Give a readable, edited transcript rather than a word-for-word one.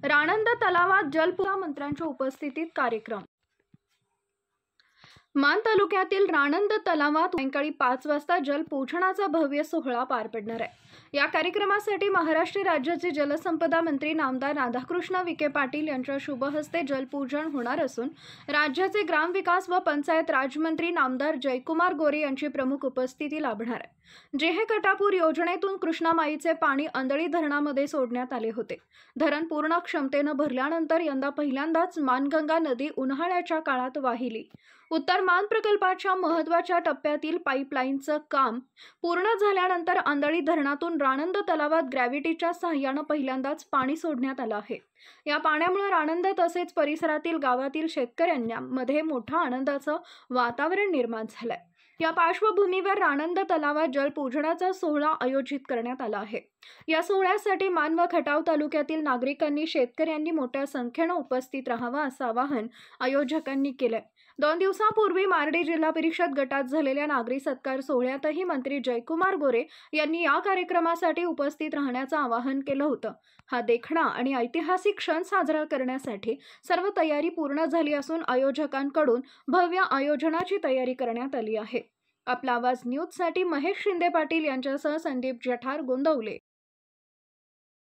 राणंद तलावात जलपूजा मंत्र्यांच्या उपस्थितीत कार्यक्रम। मान तालुक्यातील राणंद तलावात सायंकाळी 5 वाजता जलपूजनाचा भव्य सोहळा पार पडणार आहे। या कार्यक्रमासाठी महाराष्ट्र राज्याचे जलसंपदा मंत्री नामदार राधाकृष्ण विखे पाटील यांच्या शुभ हस्ते जलपूजन होणार असून राज्याचे ग्रामविकास व पंचायत राज मंत्री नामदार जयकुमार गोरे यांची प्रमुख उपस्थिती लाभणार आहे। जेहे-कटापूर योजनेतून कृष्णामाईचे पाणी अंधळी धरणामध्ये सोडण्यात आले होते। धरण पूर्ण क्षमतेने भरल्यानंतर यंदा पहिल्यांदाच मानगंगा नदी उन्हाळ्याच्या काळात वाहिली। उत्तर मान प्रकल्पाच्या महत्त्वाच्या टप्प्यातील पाईपलाईनचं काम पूर्ण झाल्यानंतर अंधळी धरणातून राणंद तलावात ग्रॅव्हिटीच्या सहाय्याने पहिल्यांदाच पाणी सोडण्यात आलं आहे। या पाण्यामुळे राणंद तसेच परिसरातील गावातील शेतकऱ्यांमध्ये मोठा आनंदाचं वातावरण निर्माण झालंय। या पार्श्वभूमीवर राणंद तलावात जलपूजनाचा सोहळा आयोजित करण्यात आला आहे। या सोहळ्यासाठी मान व खटाव तालुक्यातील नागरिकांनी शेतकऱ्यांनी मोठ्या संख्येने उपस्थित राहावं असं आवाहन आयोजकांनी केलंय। 2 दिवसांपूर्वी मार्डी जिल्हा परिषद गटात झालेल्या नागरी सत्कार सोहळ्यातही मंत्री जयकुमार गोरे यांनी या कार्यक्रमासाठी उपस्थित राहण्याचं आवाहन केलं होतं। हा देखणा आणि ऐतिहासिक क्षण साजरा करण्यासाठी सर्व तयारी पूर्ण झाली असून आयोजकांकडून भव्य आयोजनाची तयारी करण्यात आली आहे। आपला आवाज न्यूजसाठी महेश शिंदे पाटील यांच्यासह संदीप जठार गोंदवले।